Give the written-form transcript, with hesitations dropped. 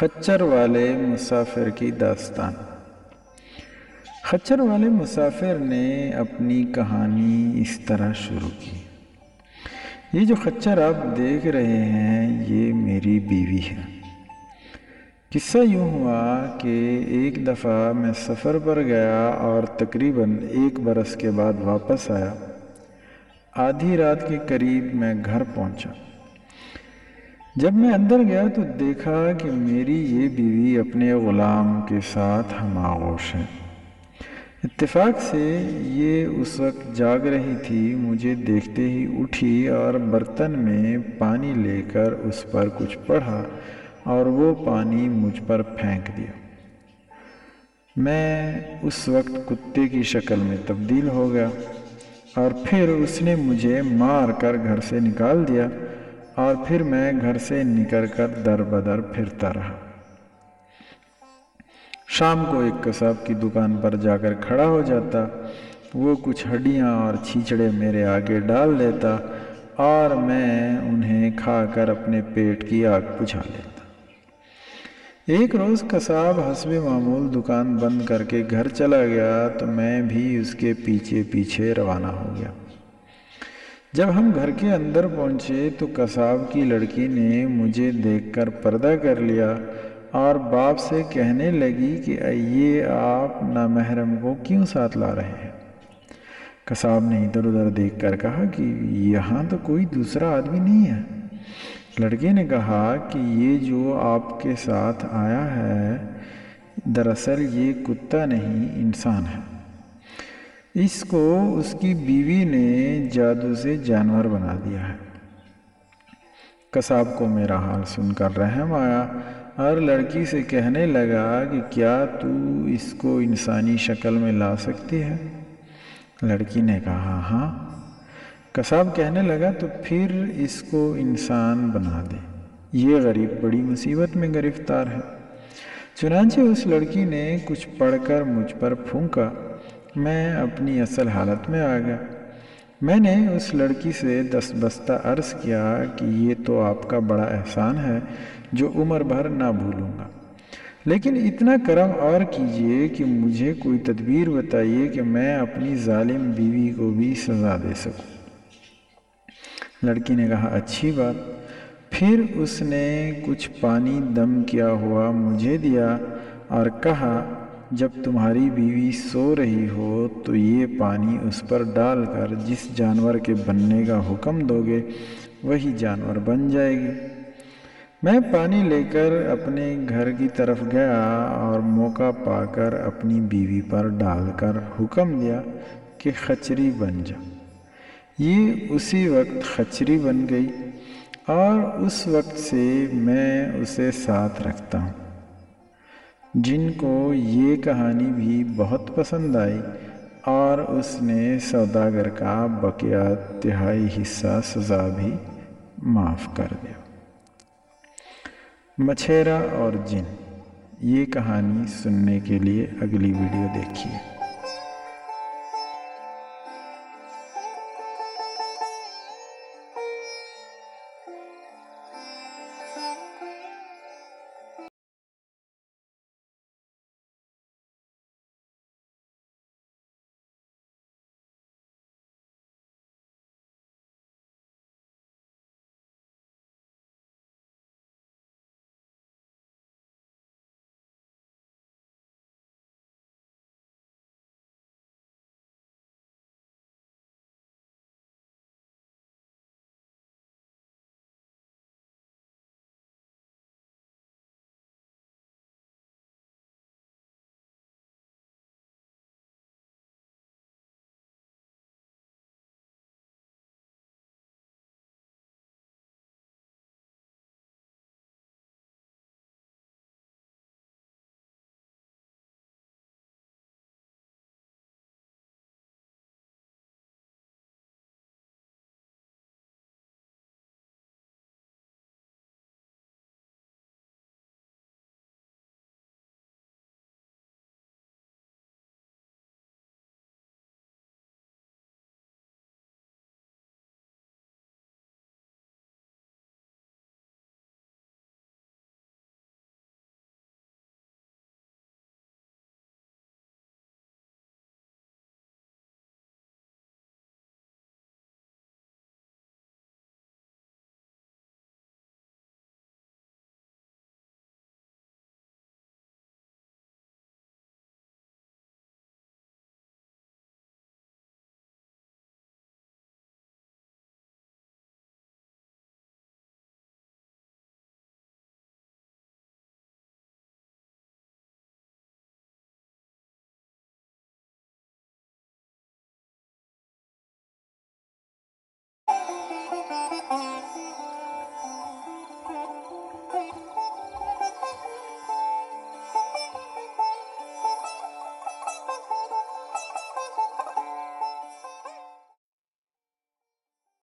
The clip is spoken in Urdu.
خچر والے مسافر کی داستان۔ خچر والے مسافر نے اپنی کہانی اس طرح شروع کی۔ یہ جو خچر آپ دیکھ رہے ہیں یہ میری بیوی ہے۔ قصہ یوں ہوا کہ ایک دفعہ میں سفر پر گیا اور تقریباً 1 برس کے بعد واپس آیا۔ آدھی رات کے قریب میں گھر پہنچا۔ جب میں اندر گیا تو دیکھا کہ میری یہ بیوی اپنے غلام کے ساتھ ہم آغوش ہے۔ اتفاق سے یہ اس وقت جاگ رہی تھی۔ مجھے دیکھتے ہی اٹھی اور برتن میں پانی لے کر اس پر کچھ پڑھا اور وہ پانی مجھ پر پھینک دیا۔ میں اس وقت کتے کی شکل میں تبدیل ہو گیا اور پھر اس نے مجھے مار کر گھر سے نکال دیا اور پھر میں گھر سے نکل کر در بدر پھرتا رہا۔ شام کو ایک قصاب کی دکان پر جا کر کھڑا ہو جاتا۔ وہ کچھ ہڈیاں اور چھیچڑے میرے آگے ڈال دیتا اور میں انہیں کھا کر اپنے پیٹ کی آگ بجھا لیتا۔ ایک روز قصاب حسب معمول دکان بند کر کے گھر چلا گیا تو میں بھی اس کے پیچھے پیچھے روانہ ہو گیا۔ جب ہم گھر کے اندر پہنچے تو قصاب کی لڑکی نے مجھے دیکھ کر پردہ کر لیا اور باپ سے کہنے لگی کہ یہ آپ نامحرم کو کیوں ساتھ لا رہے ہیں؟ قصاب نے ادھر ادھر دیکھ کر کہا کہ یہاں تو کوئی دوسرا آدمی نہیں ہے۔ لڑکے نے کہا کہ یہ جو آپ کے ساتھ آیا ہے دراصل یہ کتا نہیں انسان ہے۔ اس کو اس کی بیوی نے جادو سے جانور بنا دیا ہے۔ قصاب کو میرا حال سن کر رحم آیا اور لڑکی سے کہنے لگا کہ کیا تو اس کو انسانی شکل میں لا سکتی ہے؟ لڑکی نے کہا ہاں۔ قصاب کہنے لگا تو پھر اس کو انسان بنا دے، یہ غریب بڑی مصیبت میں گرفتار ہے۔ چنانچہ اس لڑکی نے کچھ پڑھ کر مجھ پر پھونکا۔ میں اپنی اصل حالت میں آ گیا۔ میں نے اس لڑکی سے دستبستہ عرض کیا کہ یہ تو آپ کا بڑا احسان ہے جو عمر بھر نہ بھولوں گا، لیکن اتنا کرم اور کیجیے کہ مجھے کوئی تدبیر بتائیے کہ میں اپنی ظالم بیوی کو بھی سزا دے سکوں۔ لڑکی نے کہا اچھی بات۔ پھر اس نے کچھ پانی دم کیا ہوا مجھے دیا اور کہا جب تمہاری بیوی سو رہی ہو تو یہ پانی اس پر ڈال کر جس جانور کے بننے کا حکم دو گے وہی جانور بن جائے گی۔ میں پانی لے کر اپنے گھر کی طرف گیا اور موقع پا کر اپنی بیوی پر ڈال کر حکم دیا کہ خچری بن جا۔ یہ اسی وقت خچری بن گئی اور اس وقت سے میں اسے ساتھ رکھتا ہوں۔ جن کو یہ کہانی بھی بہت پسند آئی اور اس نے سوداگر کا بقیہ 1/3 حصہ سزا بھی معاف کر دیا۔ مچھیرا اور جن، یہ کہانی سننے کے لیے اگلی ویڈیو دیکھیے۔ ہے۔